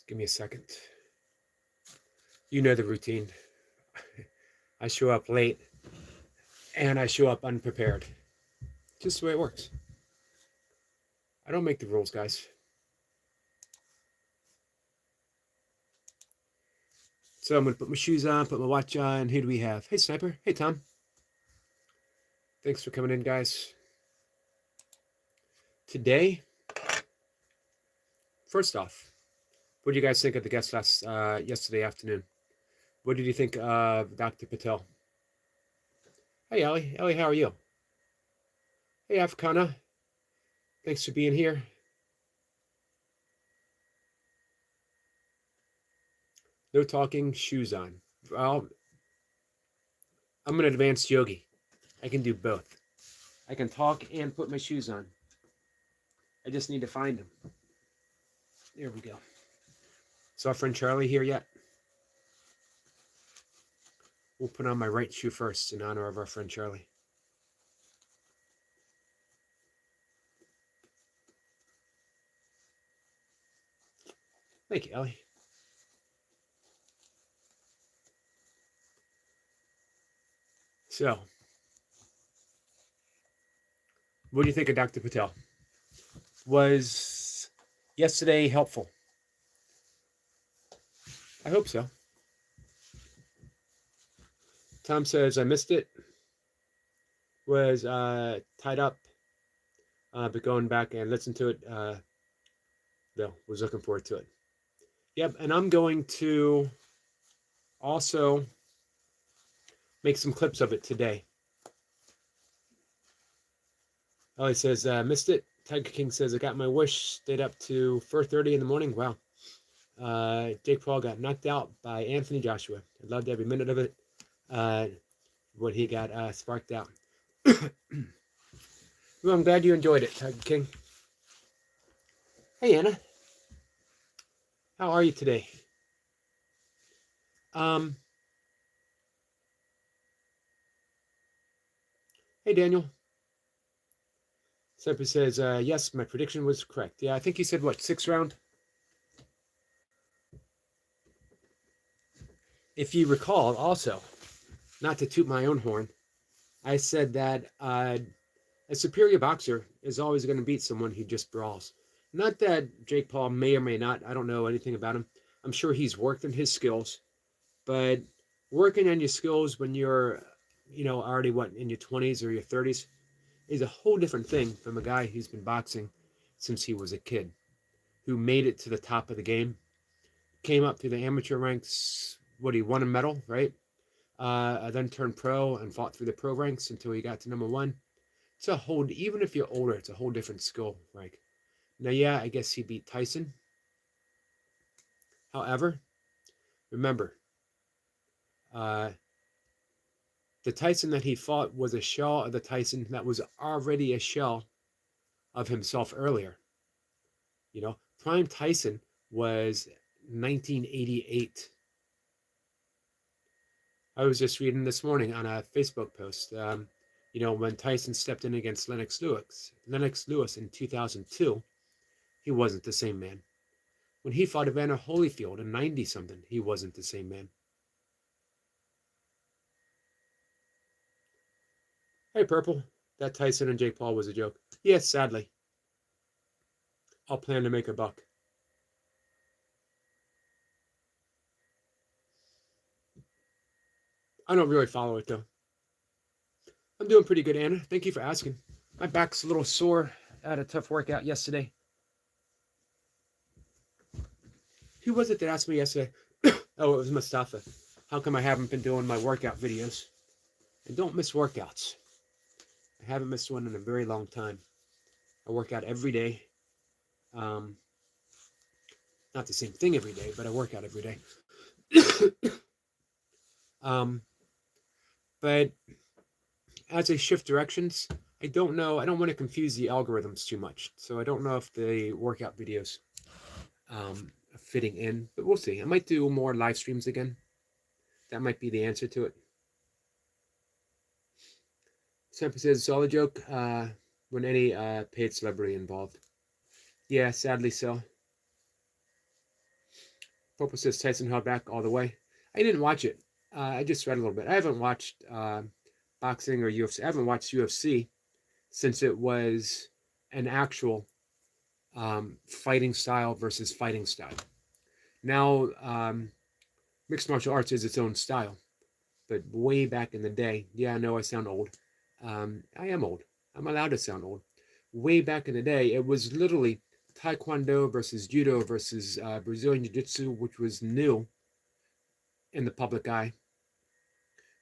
Give me a second. You know the routine. I show up late and I show up unprepared. Just the way it works. I don't make the rules, guys. So I'm going to put my shoes on, put my watch on. Who do we have? Hey, Sniper. Hey, Tom. Thanks for coming in, guys. Today, first off, what did you guys think of the guest yesterday afternoon? What did you think of Dr. Patel? Hey, Ellie. Ellie, how are you? Hey, Africana. Thanks for being here. No talking, shoes on. Well, I'm an advanced yogi. I can do both. I can talk and put my shoes on. I just need to find them. There we go. Saw friend Charlie here yet? We'll put on my right shoe first in honor of our friend Charlie. Thank you, Ellie. So, what do you think of Dr. Patel? Was yesterday helpful? I hope so. Tom says, I missed it. Was tied up, but going back and listened to it, Bill was looking forward to it. Yep, and I'm going to also make some clips of it today. Ellie says, missed it. Tiger King says, I got my wish, stayed up to 4:30 in the morning. Wow. Jake Paul got knocked out by Anthony Joshua. I loved every minute of it. When he got sparked out. Well, I'm glad you enjoyed it, Tiger King. Hey, Anna. How are you today? Hey, Daniel. Semper says, yes, my prediction was correct. Yeah, I think you said, what, 6th round? If you recall, also, not to toot my own horn, I said that a superior boxer is always going to beat someone who just brawls. Not that Jake Paul may or may not. I don't know anything about him. I'm sure he's worked on his skills. But working on your skills when you're, already, in your 20s or your 30s is a whole different thing from a guy who's been boxing since he was a kid, who made it to the top of the game, came up through the amateur ranks. He won a medal, right? Then turned pro and fought through the pro ranks until he got to number 1. It's a whole, even if you're older, it's a whole different skill rank. Now, yeah, I guess he beat Tyson. However, remember, the Tyson that he fought was a shell of the Tyson that was already a shell of himself earlier. Prime Tyson was 1988. I was just reading this morning on a Facebook post, when Tyson stepped in against Lennox Lewis in 2002, he wasn't the same man. When he fought Evander Holyfield in 90-something, he wasn't the same man. Hey, Purple, that Tyson and Jake Paul was a joke. Yes, sadly. I'll plan to make a buck. I don't really follow it, though. I'm doing pretty good, Anna. Thank you for asking. My back's a little sore. I had a tough workout yesterday. Who was it that asked me yesterday? Oh, it was Mustafa. How come I haven't been doing my workout videos? And don't miss workouts. I haven't missed one in a very long time. I work out every day. Not the same thing every day, but I work out every day. But as I shift directions, I don't know. I don't want to confuse the algorithms too much. So I don't know if the workout videos are fitting in, but we'll see. I might do more live streams again. That might be the answer to it. Sample says it's all a joke when any paid celebrity involved. Yeah, sadly so. Popo says Tyson held back all the way. I didn't watch it. I just read a little bit. I haven't watched boxing or UFC. I haven't watched UFC since it was an actual fighting style versus fighting style. Now, mixed martial arts is its own style, but way back in the day, yeah, I know I sound old. I am old. I'm allowed to sound old. Way back in the day, it was literally Taekwondo versus Judo versus Brazilian Jiu-Jitsu, which was new in the public eye,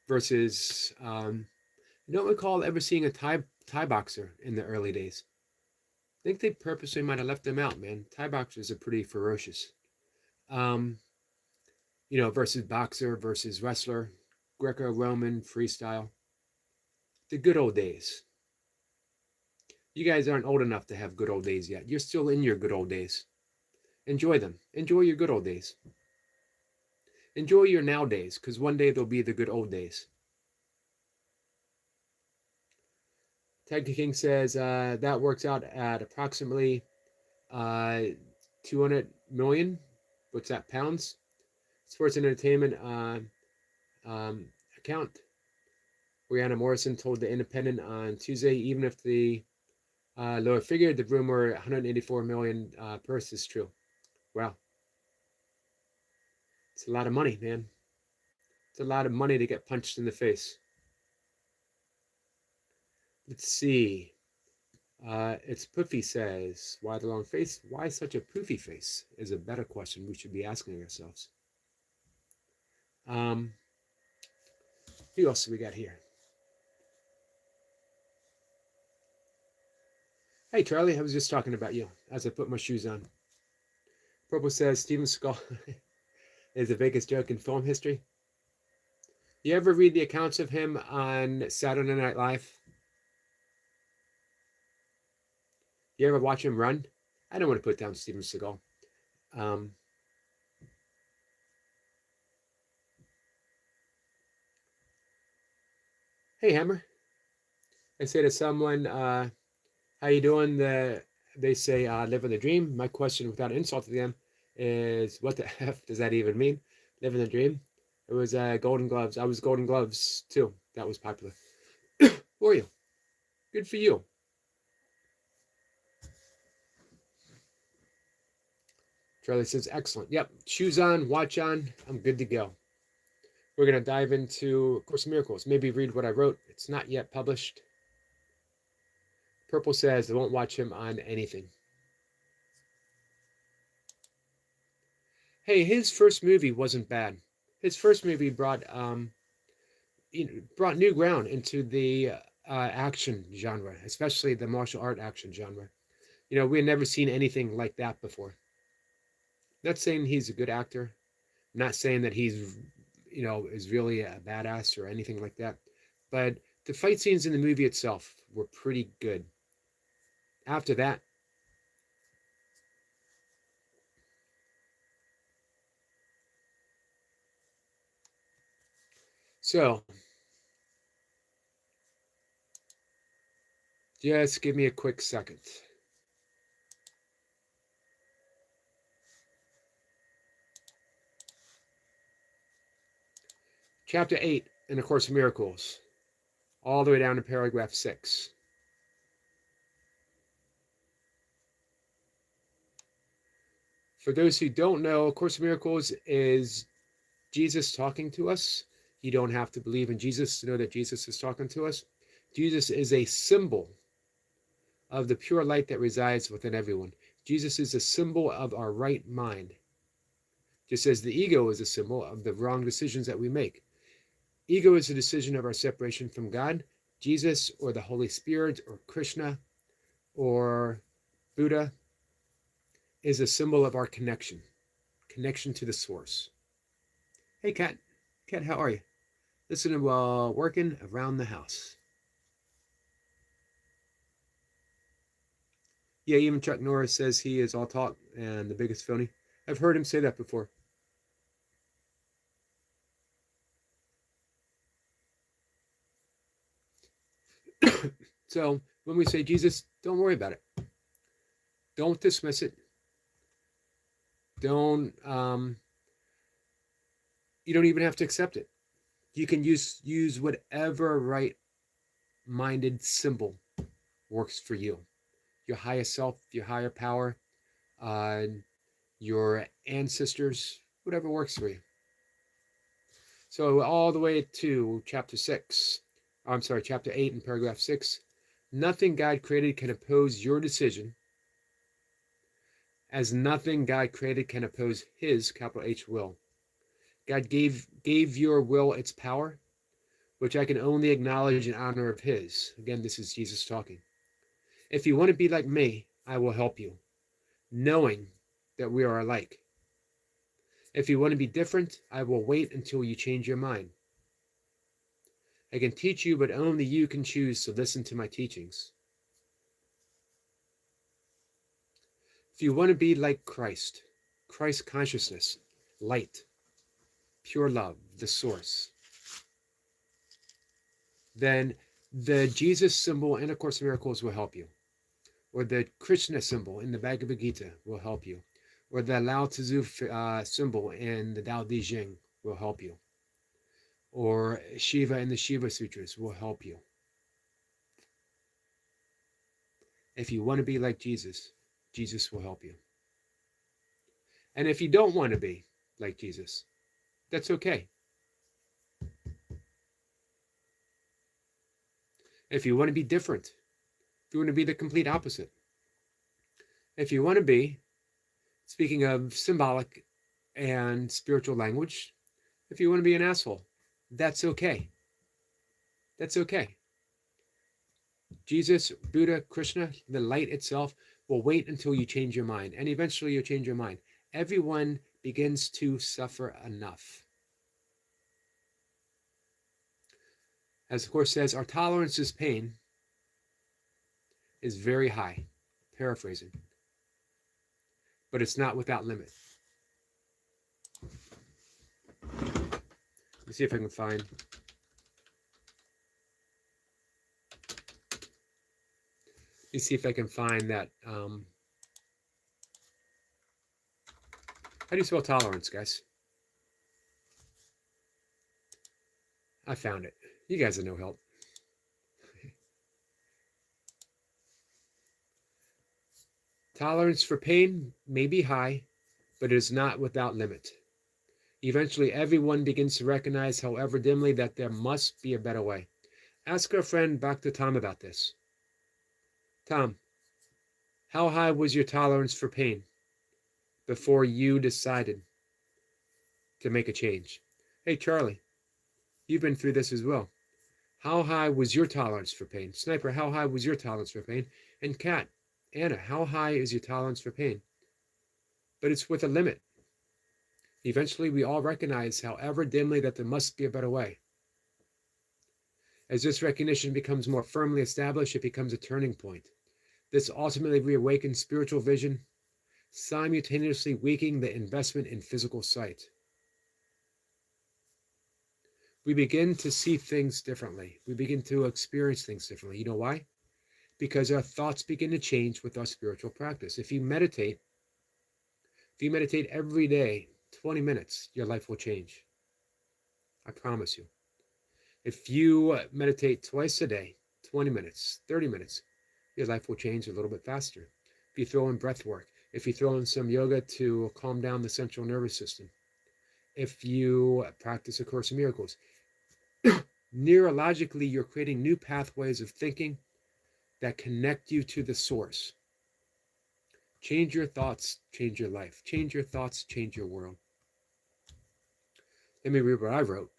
versus I don't recall ever seeing a Thai boxer in the early days. I think they purposely might have left them out, man. Thai boxers are pretty ferocious. Um, versus boxer versus wrestler, Greco-Roman, freestyle. The good old days. You guys aren't old enough to have good old days yet. You're still in your good old days. Enjoy them. Enjoy your good old days. Enjoy your now days, because one day they'll be the good old days. Tag King says that works out at approximately 200 million. What's that, pounds? Sports and entertainment account. Brianna Morrison told The Independent on Tuesday, even if the lower figure, the rumor 184 million purse is true. Wow. It's a lot of money, man. It's a lot of money to get punched in the face. Let's see. It's Poofy says, why the long face? Why such a poofy face is a better question we should be asking ourselves. Who else do we got here? Hey, Charlie, I was just talking about you as I put my shoes on. Purple says Steven Seagal is the biggest joke in film history. You ever read the accounts of him on Saturday Night Live? You ever watch him run? I don't want to put down Steven Seagal. Hey, Hammer. I say to someone, how you doing? They say, living the dream. My question, without insulting them, is what the F does that even mean? Living the dream? It was Golden Gloves. I was Golden Gloves, too. That was popular. Who are you? Good for you. Charlie says, excellent. Yep, shoes on, watch on. I'm good to go. We're going to dive into Course in Miracles. Maybe read what I wrote. It's not yet published. Purple says, I won't watch him on anything. Hey, his first movie wasn't bad. His first movie brought new ground into the action genre, especially the martial art action genre. We had never seen anything like that before. Not saying he's a good actor. I'm not saying that he's, is really a badass or anything like that. But the fight scenes in the movie itself were pretty good. After that, so just give me a quick second. Chapter 8 in A Course in Miracles, all the way down to paragraph 6. For those who don't know, A Course in Miracles is Jesus talking to us. You don't have to believe in Jesus to know that Jesus is talking to us. Jesus is a symbol of the pure light that resides within everyone. Jesus is a symbol of our right mind, just as the ego is a symbol of the wrong decisions that we make. Ego is a decision of our separation from God. Jesus or the Holy Spirit or Krishna or Buddha is a symbol of our connection to the source. Hey, Kat. Kat, how are you? Listening while working around the house. Yeah, even Chuck Norris says he is all talk and the biggest phony. I've heard him say that before. So when we say Jesus, don't worry about it. Don't dismiss it. Don't You don't even have to accept it. You can use whatever right-minded symbol works for you. Your highest self, your higher power, uh, your ancestors, whatever works for you. So all the way to chapter 6, I'm sorry, chapter 8 and paragraph 6. Nothing God created can oppose your decision, as nothing God created can oppose his, capital H, will. God gave your will its power, which I can only acknowledge in honor of his. Again, this is Jesus talking. If you want to be like me, I will help you, knowing that we are alike. If you want to be different, I will wait until you change your mind. I can teach you, but only you can choose to listen to my teachings. If you want to be like Christ consciousness, light, pure love, the source, then the Jesus symbol in A Course in Miracles will help you. Or the Krishna symbol in the Bhagavad Gita will help you. Or the Lao Tzu symbol in the Tao Te Ching will help you. Or Shiva in the Shiva Sutras will help you. If you want to be like Jesus, Jesus will help you. And if you don't want to be like Jesus, that's okay. If you want to be different, if you want to be the complete opposite, if you want to be, speaking of symbolic and spiritual language, if you want to be an asshole, that's okay. That's okay. Jesus, Buddha, Krishna, the light itself will wait until you change your mind, and eventually you'll change your mind. Everyone begins to suffer enough. As the Course says, our tolerance to pain is very high, paraphrasing, but it's not without limit. Let's see if I can find. Let's see if I can find that. How do you spell tolerance, guys? I found it. You guys are no help. Tolerance for pain may be high, but it is not without limit. Eventually, everyone begins to recognize, however dimly, that there must be a better way. Ask our friend Dr. Tom about this. Tom, how high was your tolerance for pain before you decided to make a change? Hey, Charlie, you've been through this as well. How high was your tolerance for pain? Sniper, how high was your tolerance for pain? And Kat, Anna, how high is your tolerance for pain? But it's with a limit. Eventually, we all recognize, however dimly, that there must be a better way. As this recognition becomes more firmly established, it becomes a turning point. This ultimately reawakens spiritual vision, simultaneously weakening the investment in physical sight. We begin to see things differently. We begin to experience things differently. You know why? Because our thoughts begin to change with our spiritual practice. If you meditate every day, 20 minutes, your life will change. I promise you. If you meditate twice a day, 20 minutes, 30 minutes, your life will change a little bit faster. If you throw in breath work, if you throw in some yoga to calm down the central nervous system, if you practice A Course in Miracles, neurologically, you're creating new pathways of thinking that connect you to the source. Change your thoughts, change your life. Change your thoughts, change your world. Let me read what I wrote,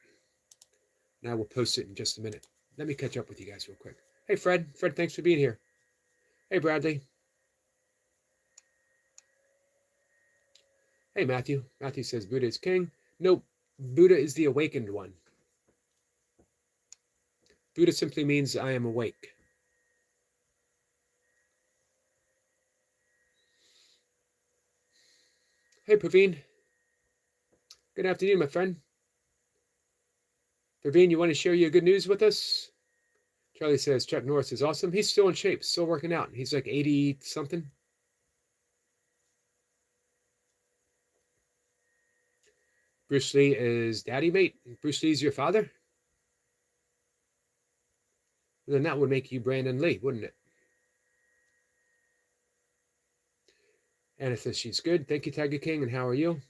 and I will post it in just a minute. Let me catch up with you guys real quick. Hey, Fred. Fred, thanks for being here. Hey, Bradley. Hey, Matthew. Matthew says Buddha is king. Nope. Buddha is the awakened one. Buddha simply means I am awake. Hey, Praveen. Good afternoon, my friend. Praveen, you want to share your good news with us? Charlie says Chuck Norris is awesome. He's still in shape, still working out. He's like 80 something. Bruce Lee is daddy mate. Bruce Lee's your father? Then that would make you Brandon Lee, wouldn't it? Anna says she's good. Thank you, Tiger King. And how are you?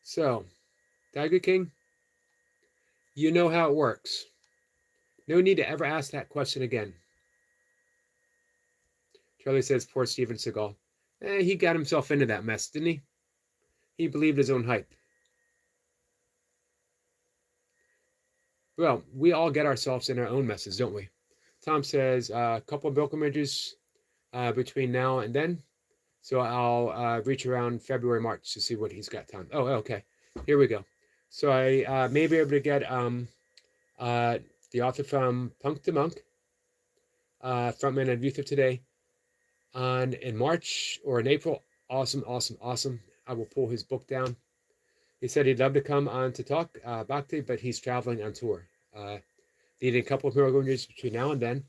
So, Tiger King, you know how it works. No need to ever ask that question again. Charlie says, poor Steven Seagal. He got himself into that mess, didn't he? He believed his own hype. Well, we all get ourselves in our own messes, don't we? Tom says, a couple of pilgrimages between now and then. So I'll reach around February, March to see what he's got time. Oh, okay. Here we go. So I may be able to get the author from Punk to Monk, frontman of Youth of Today, in March or in April. Awesome, awesome, awesome. I will pull his book down. He said he'd love to come on to talk Bhakti, but he's traveling on tour. Needing a couple of pilgrimages between now and then.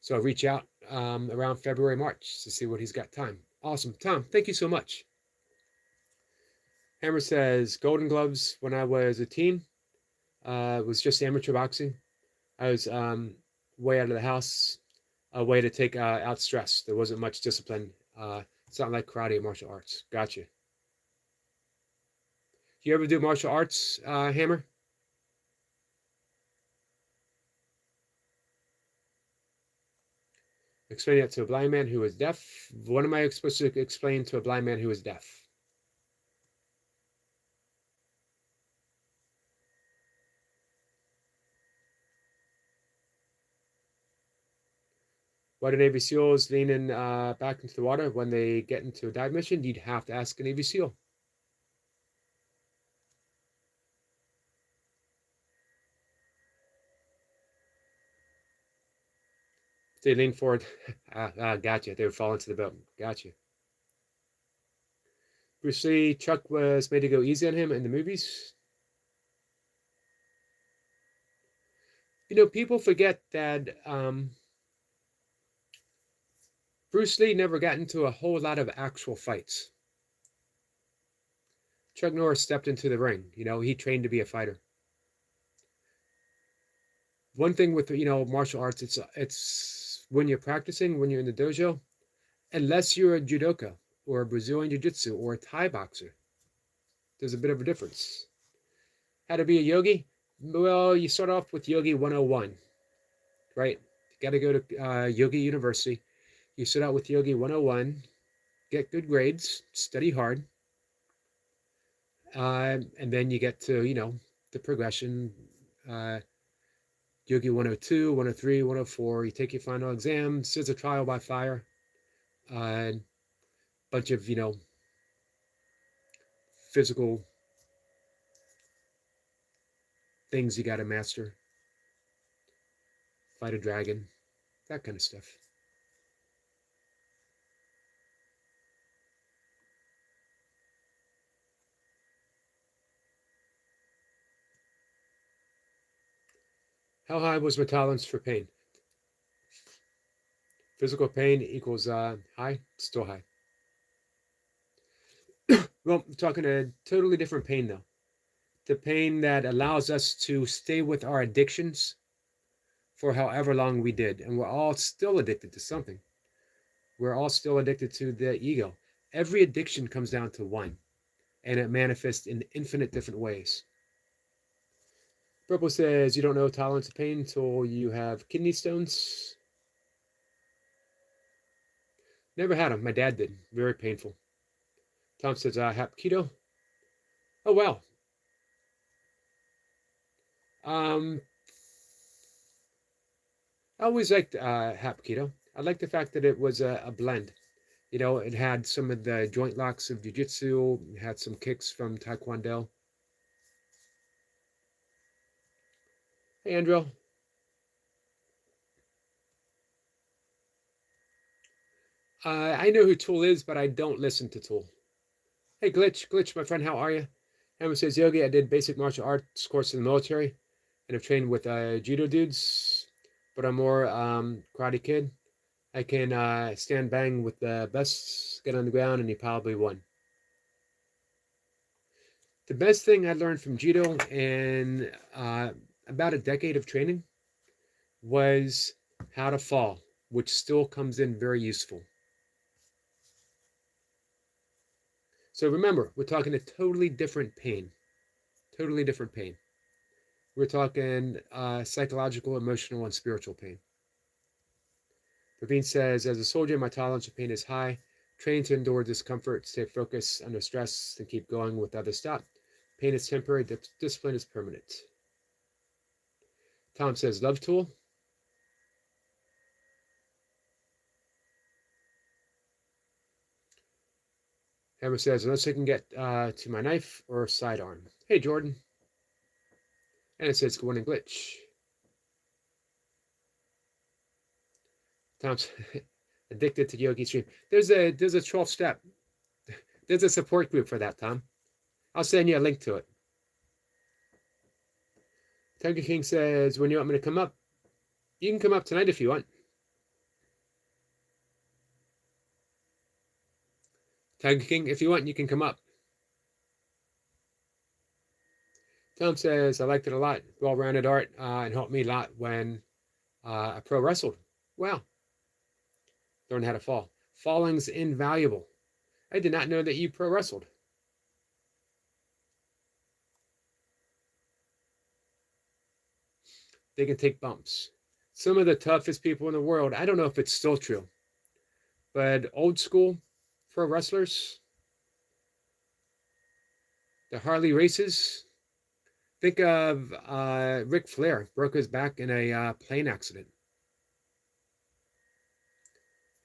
So I'll reach out around February, March to see what he's got time. Awesome. Tom, thank you so much. Hammer says, Golden Gloves when I was a teen was just amateur boxing. I was way out of the house, a way to take out stress. There wasn't much discipline. It's not like karate or martial arts. Gotcha. You ever do martial arts, Hammer? Explain that to a blind man who is deaf. What am I supposed to explain to a blind man who is deaf? Why do Navy SEALs lean in back into the water when they get into a dive mission? You'd have to ask a Navy SEAL. They lean forward. Gotcha. They would fall into the boat. Gotcha. Bruce Lee, Chuck was made to go easy on him in the movies. You know, people forget that Bruce Lee never got into a whole lot of actual fights. Chuck Norris stepped into the ring. You know, he trained to be a fighter. One thing with, you know, martial arts, it's when you're practicing, when you're in the dojo, unless you're a judoka or a Brazilian jiu-jitsu or a Thai boxer, there's a bit of a difference. How to be a yogi? Well, you start off with Yogi 101, right? You got to go to Yogi University. You start out with Yogi 101, get good grades, study hard, and then you get to, you know, the progression. Yogi 102, 103, 104. You take your final exams. There's a trial by fire. Bunch of, you know, physical things you got to master. Fight a dragon, that kind of stuff. How high was my tolerance for pain? Physical pain equals high, still high. Well, I'm talking a totally different pain though. The pain that allows us to stay with our addictions for however long we did. And we're all still addicted to something. We're all still addicted to the ego. Every addiction comes down to one, and it manifests in infinite different ways. Purple says, you don't know tolerance of pain until you have kidney stones. Never had them. My dad did. Very painful. Tom says, Hapkido. Oh, wow. I always liked Hapkido. I liked the fact that it was a blend. You know, it had some of the joint locks of jiu-jitsu, it had some kicks from Taekwondo. Hey, Andrew. I know who Tool is, but I don't listen to Tool. Hey, Glitch, my friend, how are you? Emma says, Yogi, I did basic martial arts course in the military and have trained with judo dudes, but I'm more Karate Kid. I can stand bang with the best skin on the ground, and he probably won. The best thing I learned from judo in about a decade of training was how to fall, which still comes in very useful. So remember, we're talking a totally different pain. Totally different pain. We're talking psychological, emotional, and spiritual pain. Praveen says, as a soldier, my tolerance of pain is high. Train to endure discomfort, stay focused under stress, and keep going with others stop. Pain is temporary, discipline is permanent. Tom says, love tool. Hammer says, unless I can get to my knife or sidearm. Hey, Jordan. And it says, good morning, Glitch. Tom's addicted to Yogi stream. There's a 12th step. There's a support group for that, Tom. I'll send you a link to it. Tiger King says, when you want me to come up, you can come up tonight if you want. Tiger King, if you want, you can come up. Tom says, I liked it a lot. Well-rounded art and helped me a lot when I pro wrestled. Wow. Learn how to fall. Falling's invaluable. I did not know that you pro wrestled. They can take bumps. Some of the toughest people in the world, I don't know if it's still true, but old school pro wrestlers, the Harley races, think of Ric Flair, broke his back in a plane accident.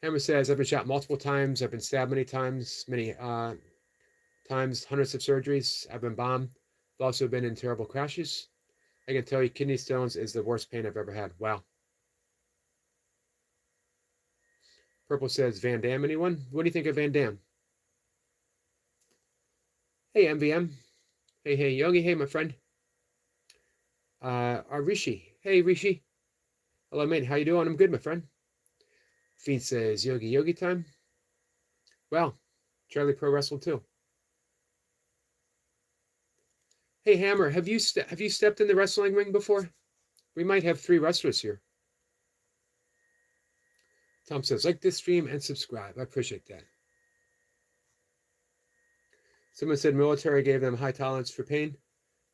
Hammer says, I've been shot multiple times. I've been stabbed many times, hundreds of surgeries. I've been bombed. I've also been in terrible crashes. I can tell you kidney stones is the worst pain I've ever had. Wow. Purple says, Van Damme, anyone? What do you think of Van Damme? Hey, MVM. Hey, Yogi. Hey, my friend. Rishi. Hey, Rishi. Hello, mate. How you doing? I'm good, my friend. Fiend says, Yogi time? Well, Charlie pro wrestled too. Hey, Hammer, have you stepped in the wrestling ring before? We might have 3 wrestlers here. Tom says, like this stream and subscribe. I appreciate that. Someone said military gave them high tolerance for pain.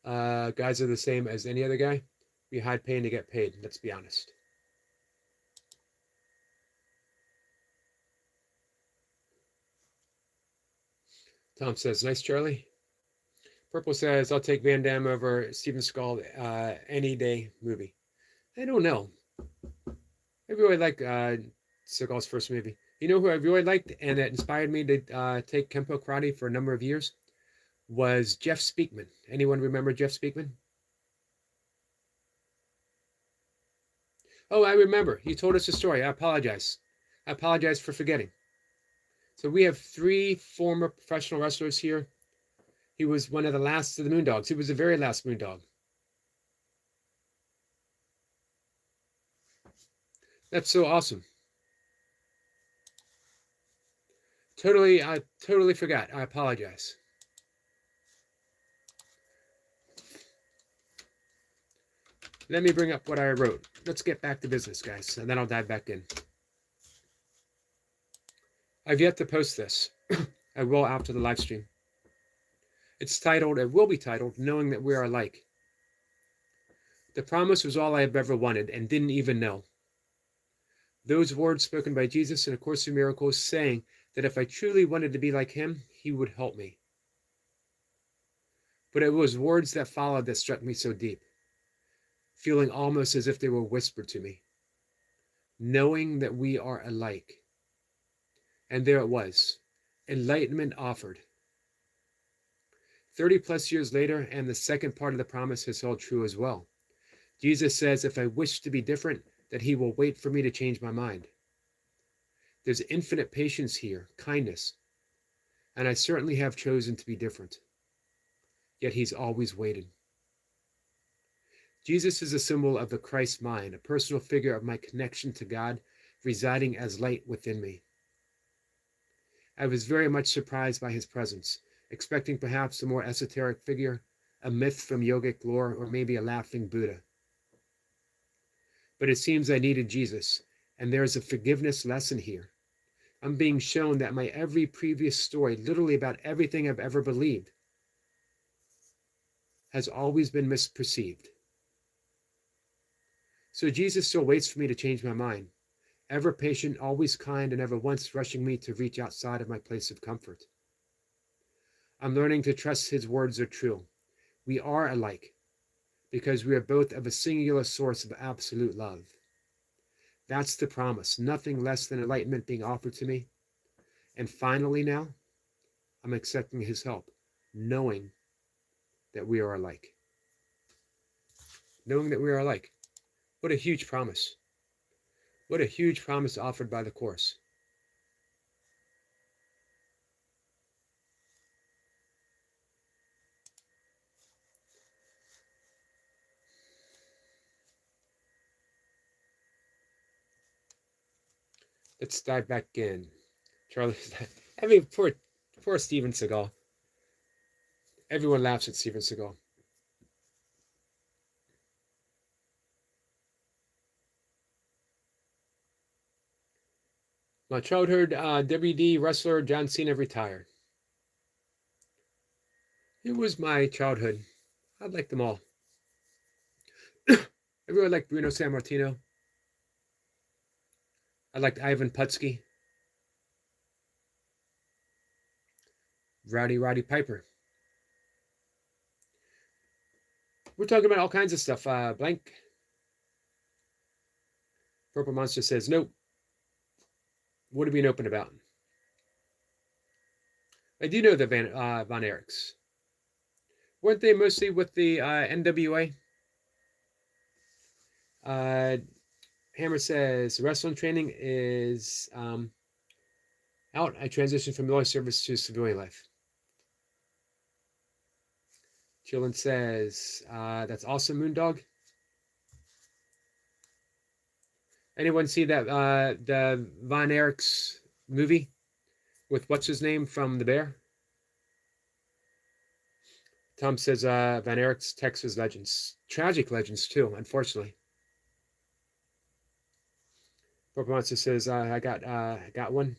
Guys are the same as any other guy. We hide pain to get paid. Let's be honest. Tom says, nice, Charlie. Purple says, I'll take Van Damme over Steven Seagal any day movie. I don't know. I really like Seagal's first movie. You know who I really liked and that inspired me to take Kempo Karate for a number of years? Was Jeff Speakman. Anyone remember Jeff Speakman? Oh, I remember. You told us a story. I apologize. I apologize for forgetting. So we have 3 former professional wrestlers here. He was one of the last of the Moondogs. He was the very last Moondog. That's so awesome. I totally forgot. I apologize. Let me bring up what I wrote. Let's get back to business, guys, and then I'll dive back in. I've yet to post this. I will after the live stream. It will be titled, Knowing That We Are Alike. The promise was all I have ever wanted and didn't even know. Those words spoken by Jesus in A Course in Miracles saying that if I truly wanted to be like him, he would help me. But it was words that followed that struck me so deep, feeling almost as if they were whispered to me. Knowing that we are alike. And there it was, enlightenment offered. 30 plus years later, and the second part of the promise has held true as well. Jesus says, if I wish to be different, that he will wait for me to change my mind. There's infinite patience here, kindness, and I certainly have chosen to be different. Yet he's always waited. Jesus is a symbol of the Christ mind, a personal figure of my connection to God residing as light within me. I was very much surprised by his presence, expecting perhaps a more esoteric figure, a myth from yogic lore, or maybe a laughing Buddha. But it seems I needed Jesus, and there is a forgiveness lesson here. I'm being shown that my every previous story, literally about everything I've ever believed, has always been misperceived. So Jesus still waits for me to change my mind, ever patient, always kind, and never once rushing me to reach outside of my place of comfort. I'm learning to trust his words are true. We are alike, because we are both of a singular source of absolute love. That's the promise, nothing less than enlightenment being offered to me. And finally now, I'm accepting his help, knowing that we are alike. Knowing that we are alike. What a huge promise. What a huge promise offered by the Course. Let's dive back in. Charlie, I mean, poor Steven Seagal. Everyone laughs at Steven Seagal. My childhood WD wrestler John Cena retired. It was my childhood. I liked them all. I really liked Bruno Sammartino. I liked Ivan Putski. Roddy Piper. We're talking about all kinds of stuff. Blank. Purple Monster says, nope. What are we open about? I do know the Von Erichs. Weren't they mostly with the NWA? Hammer says, wrestling training is out. I transitioned from military service to civilian life. Chillin says, that's awesome, Moondog. Anyone see that the Von Erichs movie with what's his name from The Bear? Tom says Von Erichs, Texas legends. Tragic legends, too, unfortunately. Purple Monster says, I got one.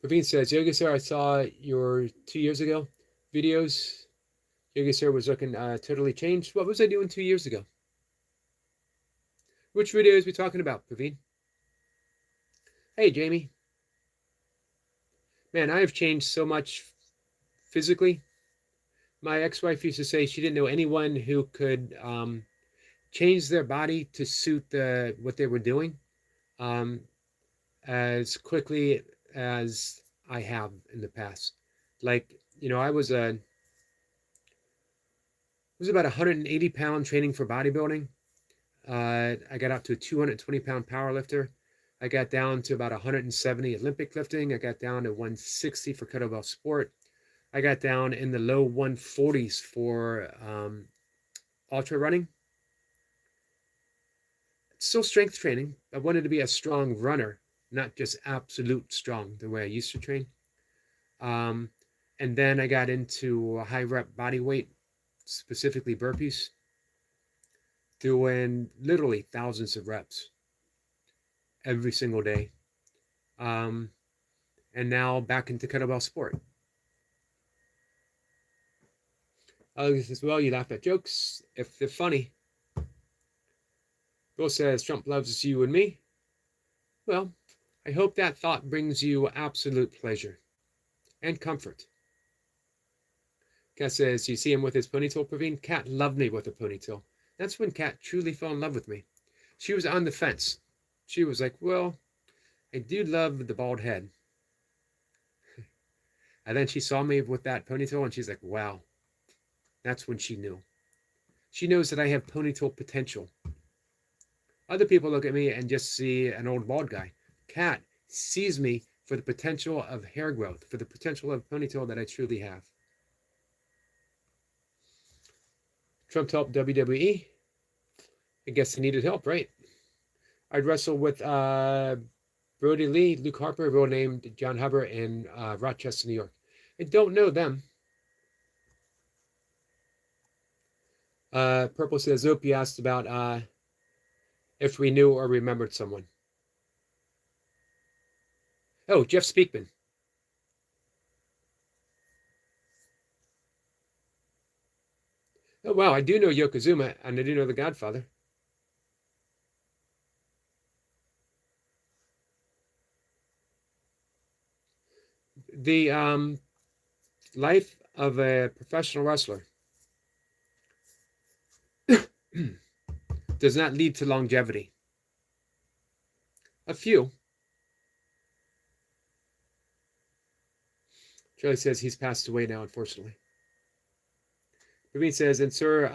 Praveen says, Yogi sir, I saw your 2 years ago videos. Yogi sir was looking totally changed. What was I doing 2 years ago? Which videos are we talking about, Praveen? Hey, Jamie. Man, I have changed so much physically. My ex-wife used to say she didn't know anyone who could change their body to suit what they were doing as quickly as I have in the past. Like, I was about 180 pound training for bodybuilding. I got up to a 220-pound power lifter. I got down to about 170 Olympic lifting. I got down to 160 for kettlebell sport. I got down in the low 140s for ultra running. It's still strength training. I wanted to be a strong runner, not just absolute strong the way I used to train. And then I got into a high rep body weight, specifically burpees, doing literally thousands of reps every single day. And now back into kettlebell sport. As well, you laugh at jokes if they're funny. Bill says, Trump loves you and me. Well, I hope that thought brings you absolute pleasure and comfort. Kat says, you see him with his ponytail, Praveen? Kat loved me with a ponytail. That's when Kat truly fell in love with me. She was on the fence. She was like, well, I do love the bald head. And then she saw me with that ponytail and she's like, wow. That's when she knew. She knows that I have ponytail potential. Other people look at me and just see an old bald guy. Kat sees me for the potential of hair growth, for the potential of ponytail that I truly have. Trump helped WWE. I guess he needed help, right? I'd wrestle with Brody Lee, Luke Harper, a real name John Hubbard, in Rochester, New York. I don't know them. Purple says, Opie asked about if we knew or remembered someone. Oh, Jeff Speakman. Oh, wow, I do know Yokozuna, and I do know The Godfather. The life of a professional wrestler does not lead to longevity. A few. Charlie says he's passed away now, unfortunately. Praveen says, and sir,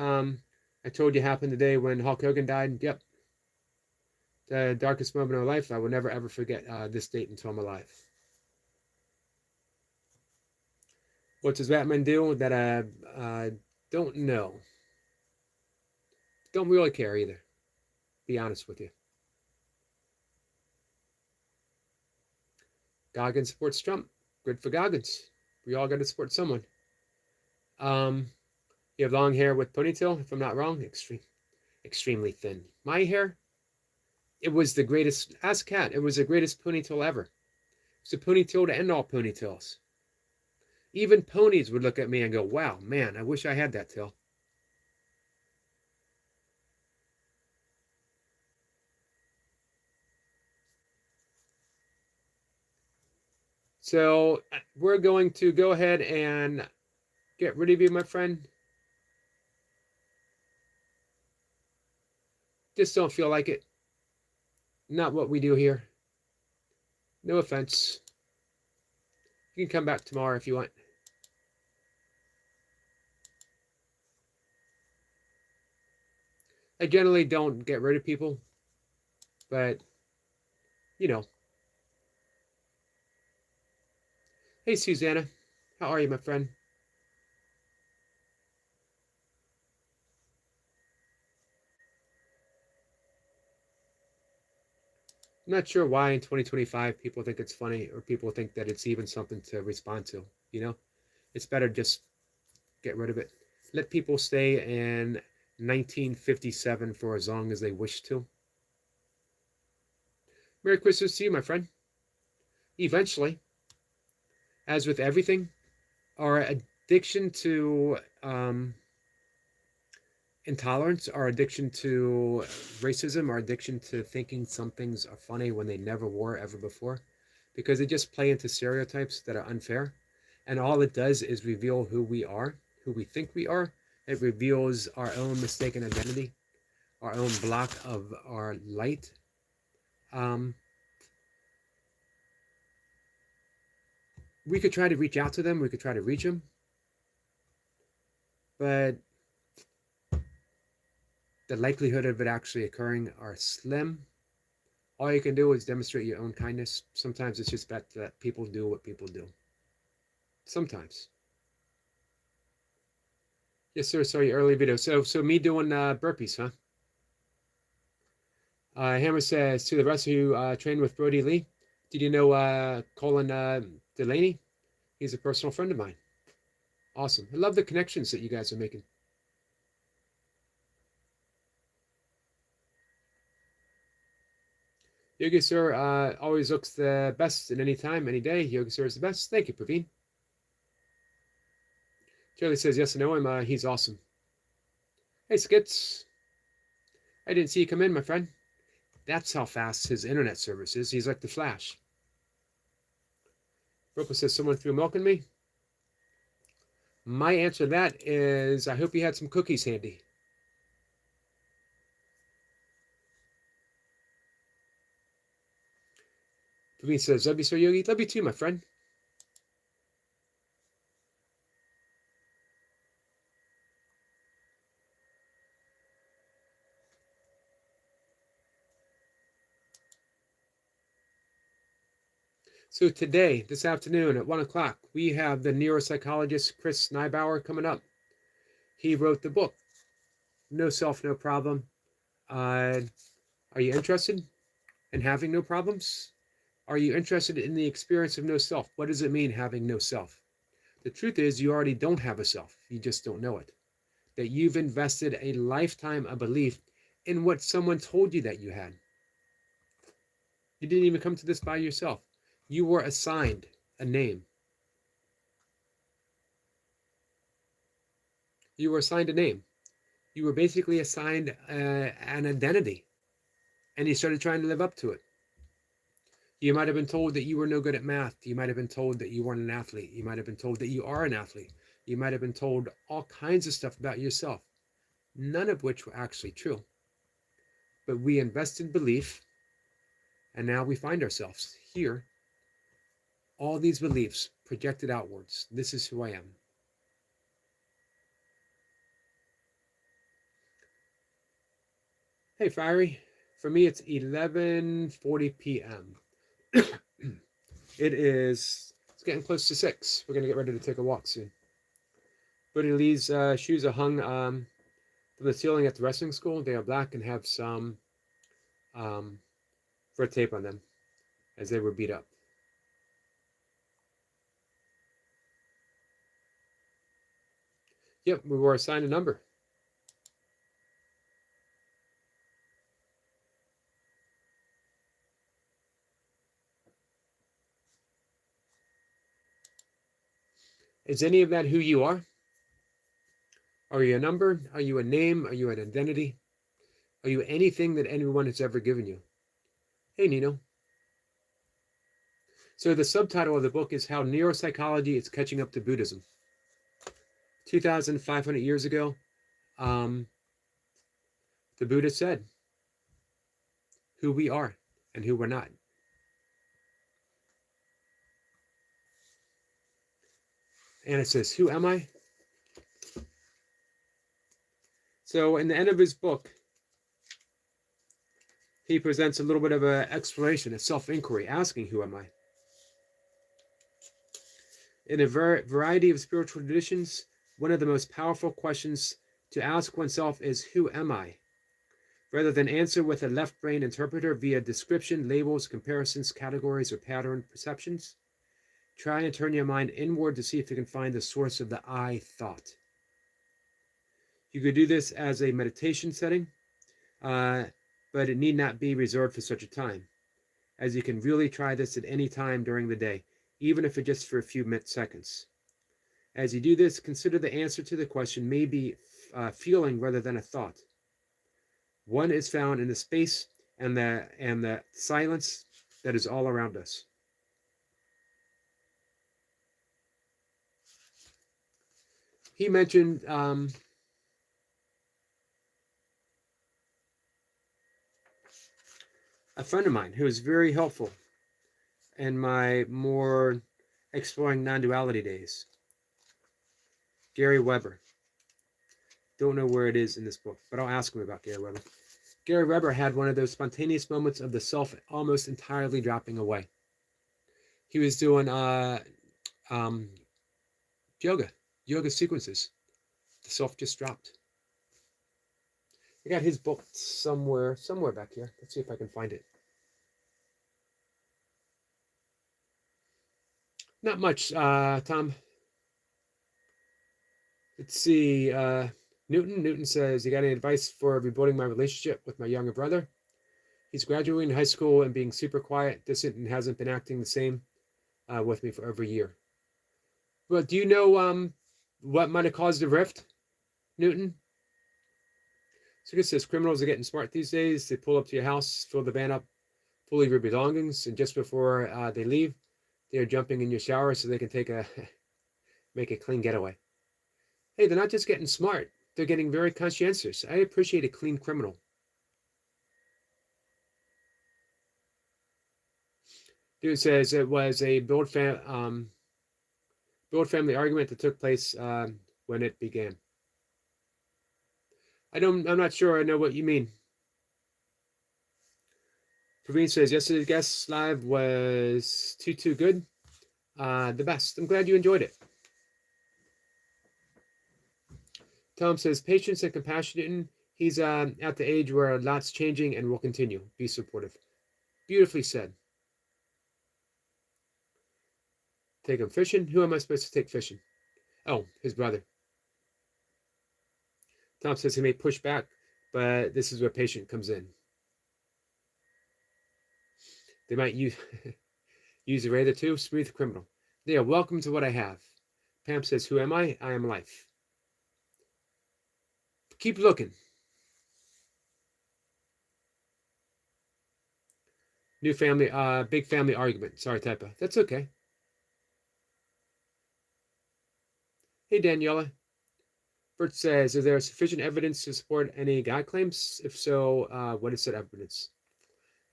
I told you happened the day when Hulk Hogan died. Yep. The darkest moment of my life. I will never ever forget this date until I'm alive. What does Batman do? That I don't know. Don't really care either. Be honest with you. Goggins supports Trump. Good for Goggins. We all got to support someone. You have long hair with ponytail, if I'm not wrong. Extremely thin. My hair, it was the greatest. Ask Cat. It was the greatest ponytail ever. It's a ponytail to end all ponytails. Even ponies would look at me and go, wow, man, I wish I had that tail. So we're going to go ahead and get rid of you, my friend. Just don't feel like it. Not what we do here. No offense. You can come back tomorrow if you want. I generally don't get rid of people, but, you know. Hey, Susanna. How are you, my friend? I'm not sure why in 2025 people think it's funny or people think that it's even something to respond to, you know? It's better just get rid of it. Let people stay in 1957 for as long as they wish to. Merry Christmas to you, my friend. Eventually, as with everything, our addiction to intolerance, our addiction to racism, our addiction to thinking some things are funny when they never were ever before, because they just play into stereotypes that are unfair. And all it does is reveal who we are, who we think we are. It reveals our own mistaken identity, our own block of our light. We could try to reach out to them. We could try to reach them. But the likelihood of it actually occurring are slim. All you can do is demonstrate your own kindness. Sometimes it's just that people do what people do. Sometimes. Yes, sir. Sorry, early video. So me doing burpees, huh? Hammer says, to the rest of you trained with Brody Lee, did you know Colin Delaney? He's a personal friend of mine. Awesome. I love the connections that you guys are making. Yogi Sir always looks the best at any time, any day. Yogi Sir is the best. Thank you, Praveen. Charlie says, yes, I know him. He's awesome. Hey, Skits. I didn't see you come in, my friend. That's how fast his internet service is. He's like the Flash. Broco says, someone threw milk in me. My answer to that is, I hope you had some cookies handy. Praveen says, love you, Sir Yogi. Love you too, my friend. So today, this afternoon at 1 o'clock, we have the neuropsychologist Chris Neibauer coming up. He wrote the book, No Self, No Problem. Are you interested? and having no problems? Are you interested in the experience of no self? What does it mean having no self? The truth is, you already don't have a self. You just don't know it. That you've invested a lifetime of belief in what someone told you that you had. You didn't even come to this by yourself. You were assigned a name. You were assigned a name. You were basically assigned an identity, and you started trying to live up to it. You might have been told that you were no good at math. You might have been told that you weren't an athlete. You might have been told that you are an athlete. You might have been told all kinds of stuff about yourself, none of which were actually true. But we invested belief, and now we find ourselves here. All these beliefs projected outwards. This is who I am. Hey, Fiery. For me, it's 11:40 p.m. It's getting close to 6. We're going to get ready to take a walk soon. Buddy Lee's shoes are hung from the ceiling at the wrestling school. They are black and have some red tape on them as they were beat up. Yep, we were assigned a number. Is any of that who you are? Are you a number? Are you a name? Are you an identity? Are you anything that anyone has ever given you? Hey, Nino. So the subtitle of the book is How Neuropsychology is Catching Up to Buddhism. 2,500 years ago, the Buddha said who we are and who we're not. And it says, who am I? So in the end of his book, he presents a little bit of an exploration, a self-inquiry, asking, who am I? In a variety of spiritual traditions, one of the most powerful questions to ask oneself is, who am I? Rather than answer with a left brain interpreter via description, labels, comparisons, categories, or pattern perceptions, try and turn your mind inward to see if you can find the source of the I thought. You could do this as a meditation setting, but it need not be reserved for such a time, as you can really try this at any time during the day, even if it's just for a few seconds. As you do this, consider the answer to the question may be feeling rather than a thought. One is found in the space and the silence that is all around us. He mentioned a friend of mine who was very helpful in my more exploring non-duality days. Gary Weber. Don't know where it is in this book, but I'll ask him about Gary Weber. Gary Weber had one of those spontaneous moments of the self almost entirely dropping away. He was doing yoga sequences. The self just dropped. I got his book somewhere back here. Let's see if I can find it. Not much, Tom. Let's see. Newton says, you got any advice for rebuilding my relationship with my younger brother? He's graduating high school and being super quiet, distant, and hasn't been acting the same with me for over a year. Well, do you know what might have caused the rift, Newton? So it says, criminals are getting smart these days. They pull up to your house, fill the van up full of your belongings, and just before they leave, they are jumping in your shower so they can make a clean getaway. Hey, they're not just getting smart. They're getting very conscientious. I appreciate a clean criminal. Dude says it was a build family argument that took place when it began. I'm not sure I know what you mean. Praveen says, yesterday's guest live was too good. The best. I'm glad you enjoyed it. Tom says, patience and compassion. He's at the age where a lot's changing and will continue. Be supportive. Beautifully said. Take him fishing? Who am I supposed to take fishing? Oh, his brother. Tom says he may push back, but this is where patient comes in. They might use use the radar too. Smooth criminal. They are welcome to what I have. Pam says, who am I? I am life. Keep looking. New family, big family argument. Sorry, typo. That's okay. Hey, Daniela. Bert says, is there sufficient evidence to support any God claims? If so, what is that evidence?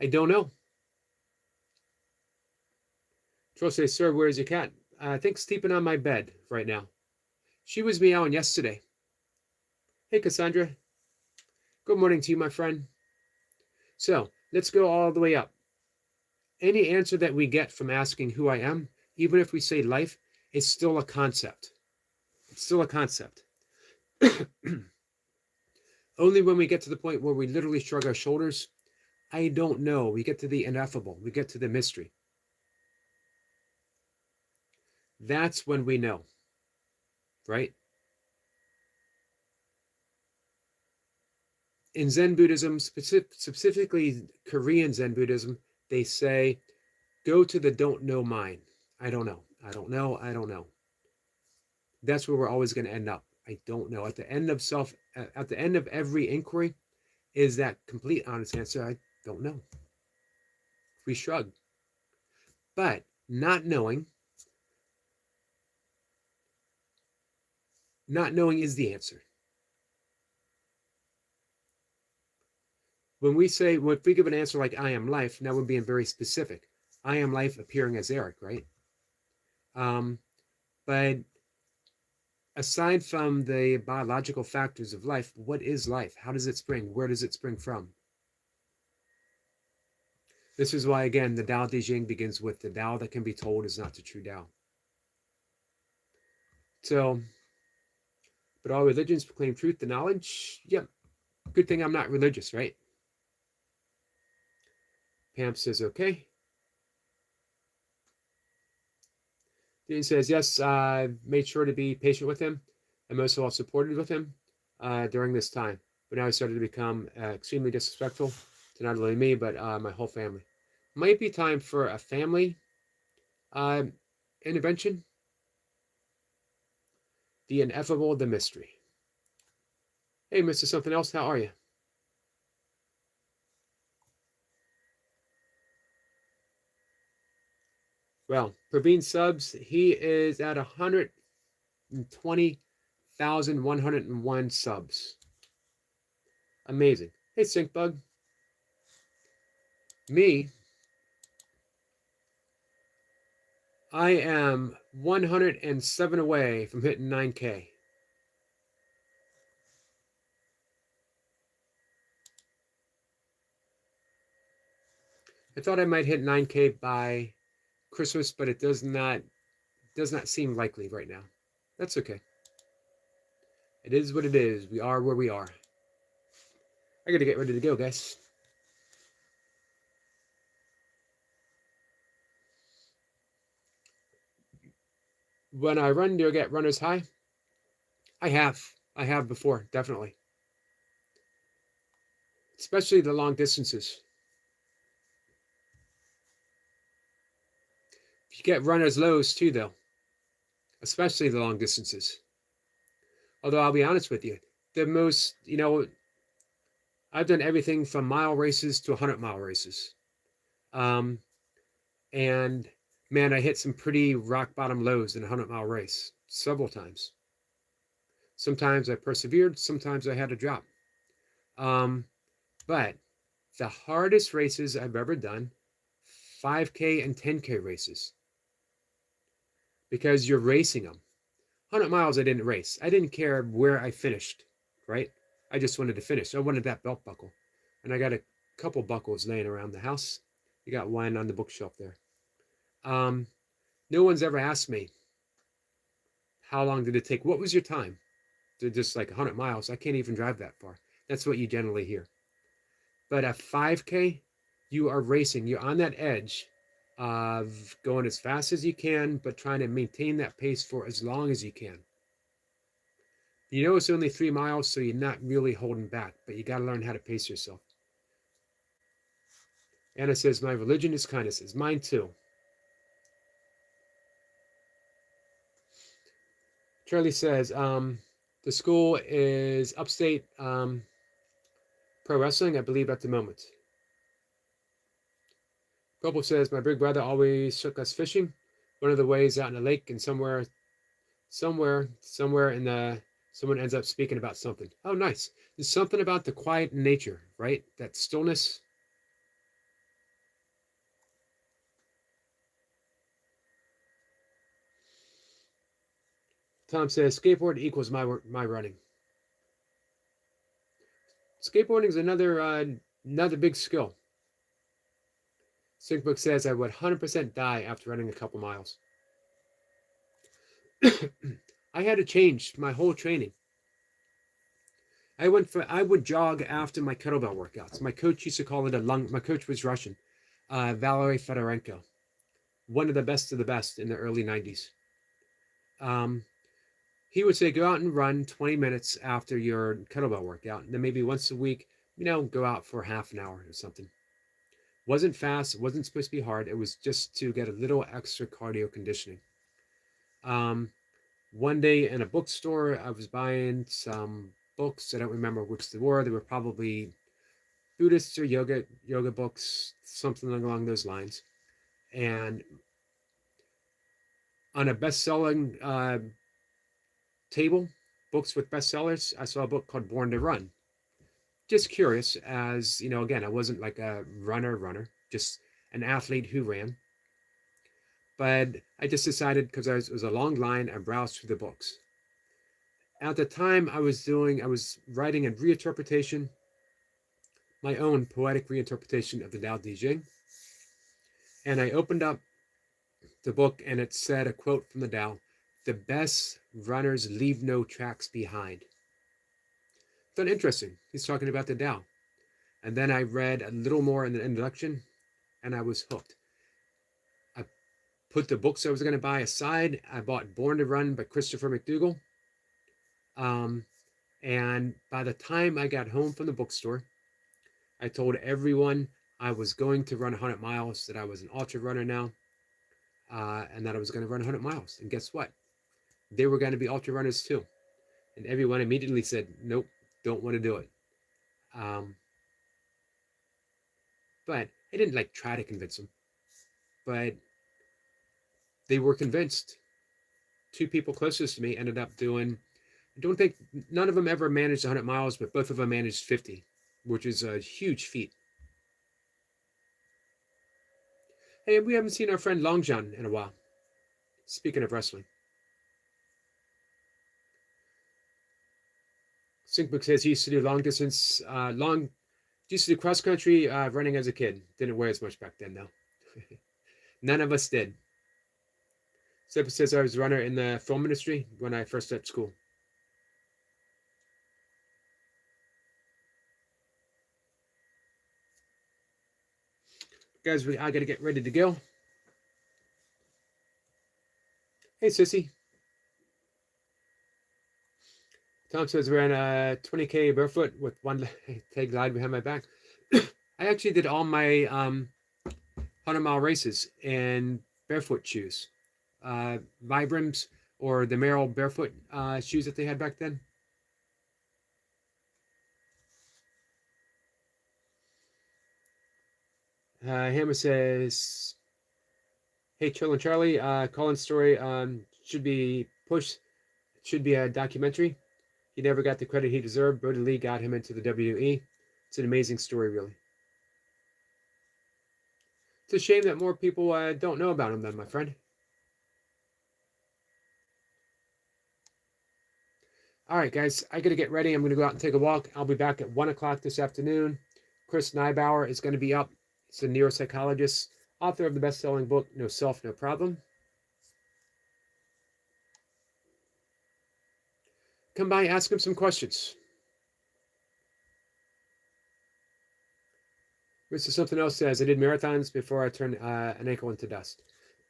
I don't know. Troll says, sir, where is your cat? I think sleeping on my bed right now. She was meowing yesterday. Hey, Cassandra. Good morning to you, my friend. So, let's go all the way up. Any answer that we get from asking who I am, even if we say life, is still a concept. It's still a concept. Only when we get to the point where we literally shrug our shoulders, I don't know, we get to the ineffable, we get to the mystery. That's when we know, right? In Zen Buddhism, specifically Korean Zen Buddhism, they say, go to the don't know mind. I don't know. I don't know. I don't know. That's where we're always going to end up. I don't know. At the end of every inquiry is that complete honest answer. I don't know. We shrug. But not knowing is the answer. When we say, if we give an answer like I am life, now we're being very specific. I am life appearing as Eric, right? But aside from the biological factors of life, what is life? How does it spring? Where does it spring from? This is why, again, the Tao Te Ching begins with the Tao that can be told is not the true Tao. So, but all religions proclaim truth and knowledge. Yep. Good thing I'm not religious, right? Pam says, okay. Dean says, yes, I made sure to be patient with him and most of all supported with him during this time. But now he started to become extremely disrespectful to not only me, but my whole family. Might be time for a family intervention. The ineffable, the mystery. Hey, Mr. Something Else, how are you? Well, Praveen subs, he is at 120,101 subs. Amazing. Hey, Syncbug. Me, I am 107 away from hitting 9K. I thought I might hit 9K by Christmas, but it does not seem likely right now. That's okay. It is what it is. We are where we are. I gotta get ready to go, guys. When I run, do I get runner's high? I have before, definitely. Especially the long distances. You get runner's lows too, though. Especially the long distances. Although I'll be honest with you, the most, I've done everything from mile races to 100-mile races. And man, I hit some pretty rock bottom lows in a 100-mile race several times. Sometimes I persevered, sometimes I had to drop. But the hardest races I've ever done, 5K and 10K races, because you're racing them. 100 miles I didn't race. I didn't care where I finished, right? I just wanted to finish. I wanted that belt buckle. And I got a couple buckles laying around the house. You got one on the bookshelf there. No one's ever asked me, how long did it take? What was your time? To just like 100 miles. I can't even drive that far. That's what you generally hear. But a 5K, you are racing. You're on that edge of going as fast as you can, but trying to maintain that pace for as long as you can. You know it's only 3 miles, so you're not really holding back, but you got to learn how to pace yourself. Anna says, my religion is kindness. Is mine too. Charlie says, the school is upstate pro wrestling, I believe, at the moment. Goble says, my big brother always took us fishing. One of the ways out in the lake, and somewhere in the someone ends up speaking about something. Oh, nice. There's something about the quiet nature, right? That stillness. Tom says, skateboard equals my running. Skateboarding is another big skill. Sinkbook says I would 100% die after running a couple miles. I had to change my whole training. I would jog after my kettlebell workouts. My coach used to call it a lung. My coach was Russian, Valery Fedorenko, one of the best in the early 90s. He would say, go out and run 20 minutes after your kettlebell workout, and then maybe once a week, go out for half an hour or something. Wasn't fast. It wasn't supposed to be hard. It was just to get a little extra cardio conditioning. One day in a bookstore, I was buying some books. I don't remember which they were. They were probably Buddhist or yoga books, something along those lines. And on a best-selling table, books with bestsellers, I saw a book called Born to Run. Just curious, as again, I wasn't like a runner, just an athlete who ran. But I just decided, because it was a long line, I browsed through the books. At the time, I was writing a reinterpretation, my own poetic reinterpretation of the Tao Te Ching. And I opened up the book, and it said a quote from the Tao: "The best runners leave no tracks behind." That's interesting. He's talking about the Tao. And then I read a little more in the introduction, and I was hooked. I put the books I was going to buy aside. I bought Born to Run by Christopher McDougall. And by the time I got home from the bookstore, I told everyone I was going to run 100 miles, that I was an ultra runner now, and that I was going to run 100 miles. And guess what? They were going to be ultra runners too. And everyone immediately said, nope, don't want to do it. But I didn't try to convince them. But they were convinced. Two people closest to me ended up doing, I don't think, none of them ever managed 100 miles, but both of them managed 50, which is a huge feat. Hey, we haven't seen our friend Long John in a while. Speaking of wrestling. Sinkbook says he used to do long distance, used to do cross country running as a kid. Didn't weigh as much back then, though. None of us did. Sinkbook says I was a runner in the film industry when I first started school. Guys, I got to get ready to go. Hey, sissy. Tom says ran a 20K barefoot with one leg glide behind my back. I actually did all my 100-mile races in barefoot shoes. Vibrams or the Merrill barefoot shoes that they had back then. Hammer says, hey, Chill and Charlie, Colin's story should be pushed. It should be a documentary. He never got the credit he deserved. Brody Lee got him into the WWE. It's an amazing story, really. It's a shame that more people don't know about him then, my friend. All right, guys, I got to get ready. I'm going to go out and take a walk. I'll be back at 1 o'clock this afternoon. Chris Neibauer is going to be up. He's a neuropsychologist, author of the best-selling book, No Self, No Problem. Come by, ask him some questions. This is something else as I did marathons before I turned an ankle into dust.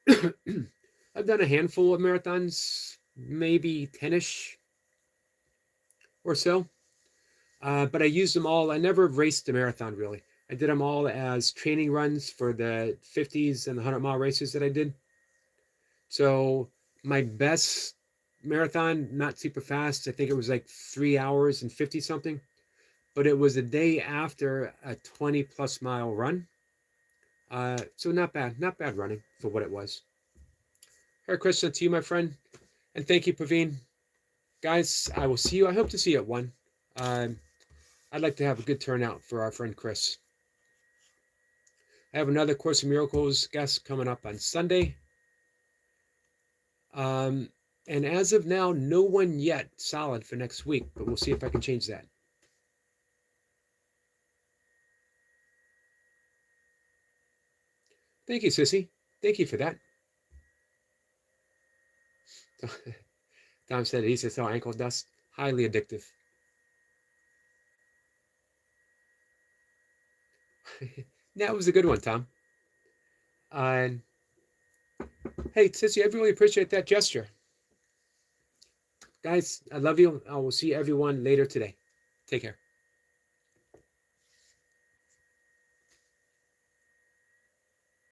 I've done a handful of marathons, maybe 10-ish or so. But I used them all. I never raced a marathon really. I did them all as training runs for the 50s and the 100-mile races that I did. So my best marathon, not super fast. I think it was like 3 hours and 50 something. But it was a day after a 20+ mile run. So not bad running for what it was. Hare Krishna to you, my friend. And thank you, Praveen. Guys, I will see you. I hope to see you at 1. I'd like to have a good turnout for our friend Chris. I have another Course in Miracles guest coming up on Sunday. And as of now, no one yet solid for next week, but we'll see if I can change that. Thank you, Sissy. Thank you for that. Tom said he says, "Oh, ankle dust, highly addictive." That was a good one, Tom. Hey, Sissy, I really appreciate that gesture. Guys, I love you. I will see everyone later today. Take care.